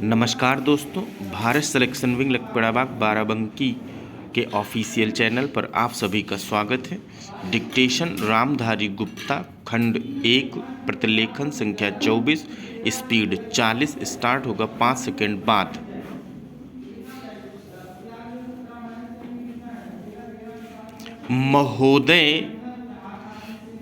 नमस्कार दोस्तों, Bharat selection wing लखपड़ाबाग Barabanki के ऑफिशियल चैनल पर आप सभी का स्वागत है। डिक्टेशन रामधारी गुप्ता, खंड 1, प्रतिलेखन संख्या 24, स्पीड 40। स्टार्ट होगा 5 सेकंड बाद। महोदय,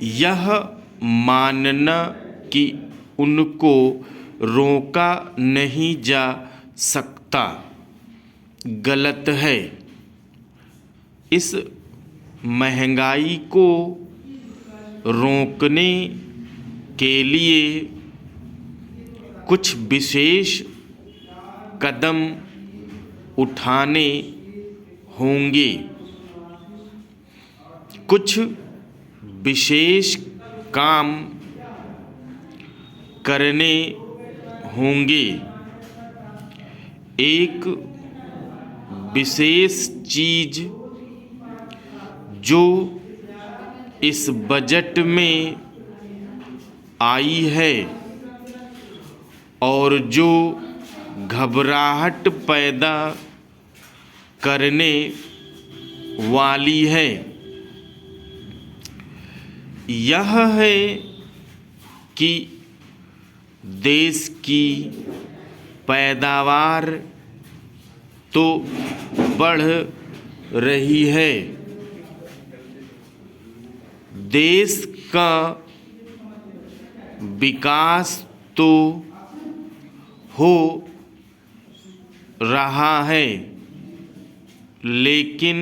यह मानना कि उनको रोका नहीं जा सकता गलत है। इस महंगाई को रोकने के लिए कुछ विशेष कदम उठाने होंगे। कुछ विशेष काम करने होंगे। एक विशेष चीज जो इस बजट में आई है और जो घबराहट पैदा करने वाली है, यह है कि देश की पैदावार तो बढ़ रही है, देश का विकास तो हो रहा है, लेकिन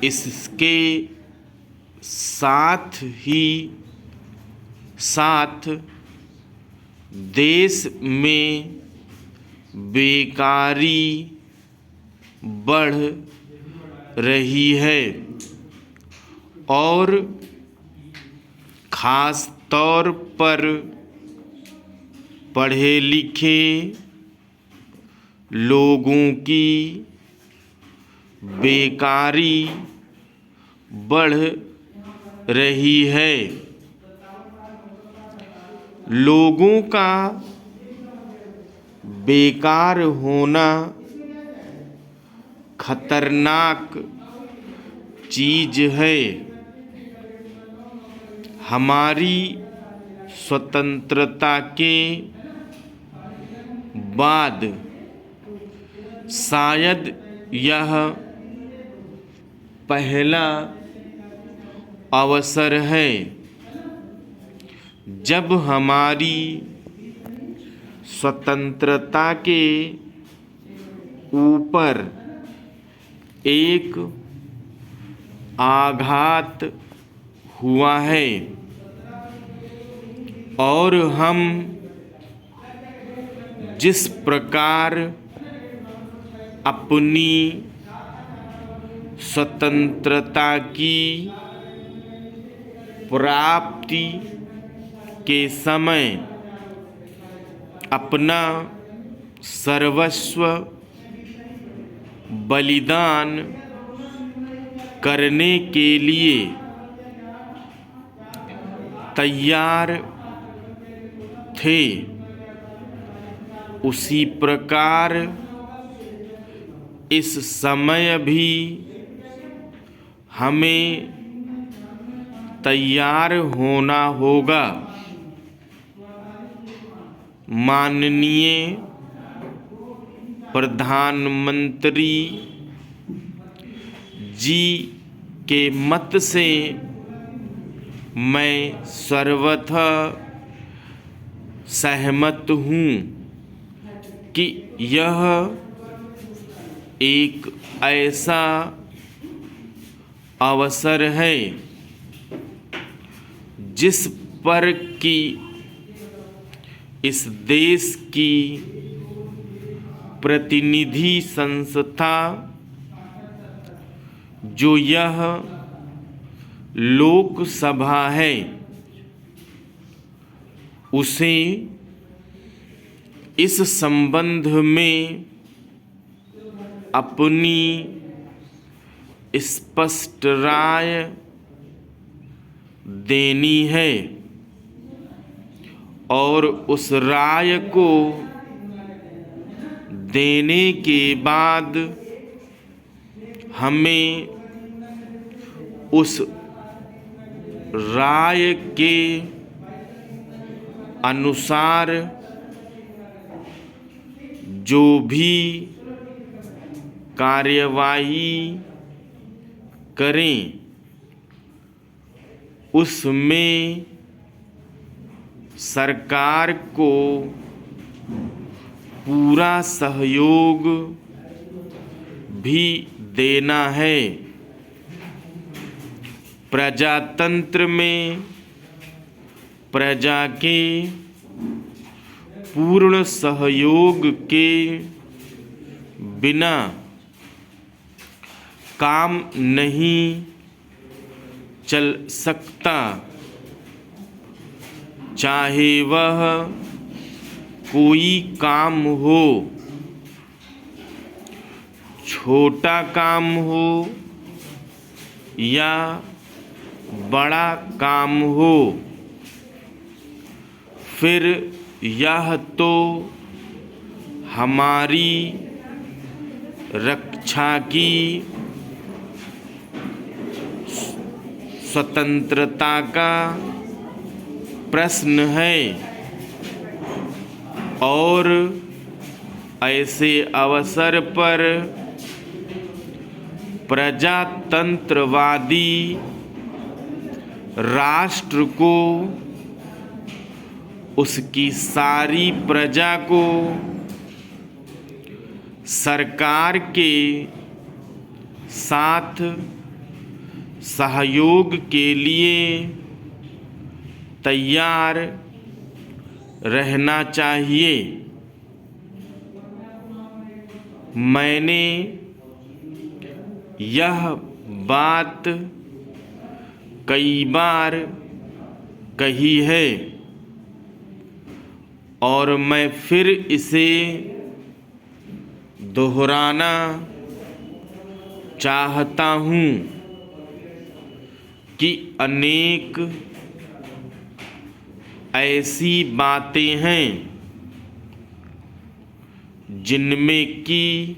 इसके साथ ही साथ देश में बेकारी बढ़ रही है और ख़ास तौर पर पढ़े लिखे लोगों की बेकारी बढ़ रही है। लोगों का बेकार होना खतरनाक चीज है। हमारी स्वतंत्रता के बाद शायद यह पहला अवसर है जब हमारी स्वतंत्रता के ऊपर एक आघात हुआ है और हम जिस प्रकार अपनी स्वतंत्रता की प्राप्ति के समय अपना सर्वस्व बलिदान करने के लिए तैयार थे, उसी प्रकार इस समय भी हमें तैयार होना होगा। माननीय प्रधानमंत्री जी के मत से मैं सर्वथा सहमत हूँ कि यह एक ऐसा अवसर है जिस पर कि इस देश की प्रतिनिधि संस्था जो यह लोकसभा है, उसे इस संबंध में अपनी स्पष्ट राय देनी है और उस राय को देने के बाद हमें उस राय के अनुसार जो भी कार्यवाही करें उसमें सरकार को पूरा सहयोग भी देना है। प्रजातंत्र में प्रजा के पूर्ण सहयोग के बिना काम नहीं चल सकता, चाहे वह कोई काम हो, छोटा काम हो या बड़ा काम हो। फिर यह तो हमारी रक्षा की स्वतंत्रता का प्रश्न है और ऐसे अवसर पर प्रजातंत्रवादी राष्ट्र को उसकी सारी प्रजा को सरकार के साथ सहयोग के लिए तैयार रहना चाहिए। मैंने यह बात कई बार कही है और मैं फिर इसे दोहराना चाहता हूँ कि अनेक ऐसी बातें हैं जिनमें कि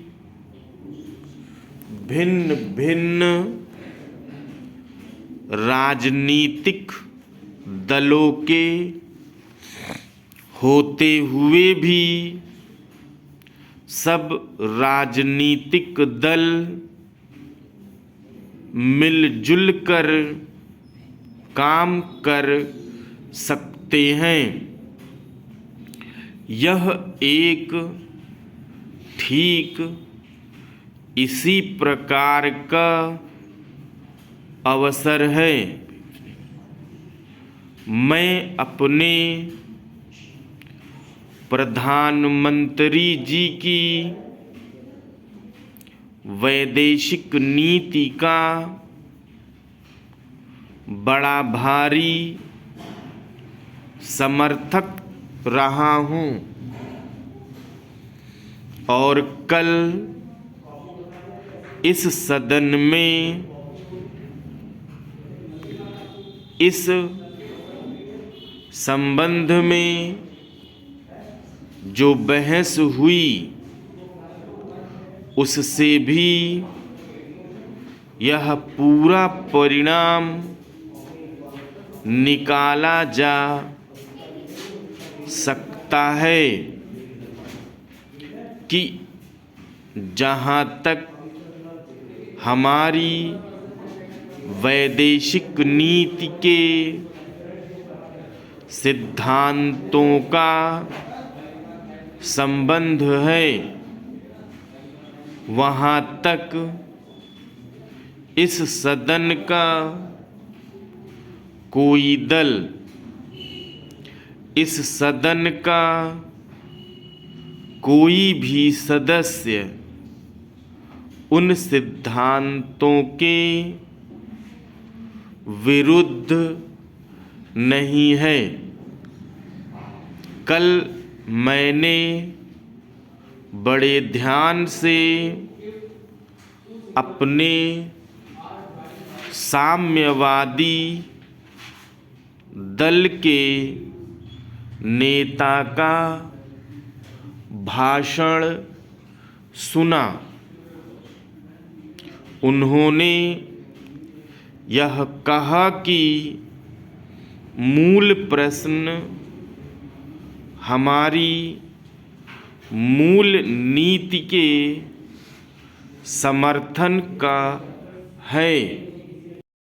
भिन्न भिन्न राजनीतिक दलों के होते हुए भी सब राजनीतिक दल मिलजुल कर काम कर सकते हैं। यह एक ठीक इसी प्रकार का अवसर है। मैं अपने प्रधानमंत्री जी की वैदेशिक नीति का बड़ा भारी समर्थक रहा हूँ और कल इस सदन में इस संबंध में जो बहस हुई उससे भी यह पूरा परिणाम निकाला जा सकता है कि जहाँ तक हमारी वैदेशिक नीति के सिद्धांतों का संबंध है, वहाँ तक इस सदन का कोई दल, इस सदन का कोई भी सदस्य उन सिद्धांतों के विरुद्ध नहीं है। कल मैंने बड़े ध्यान से अपने साम्यवादी दल के नेता का भाषण सुना। उन्होंने यह कहा कि मूल प्रश्न हमारी मूल नीति के समर्थन का है।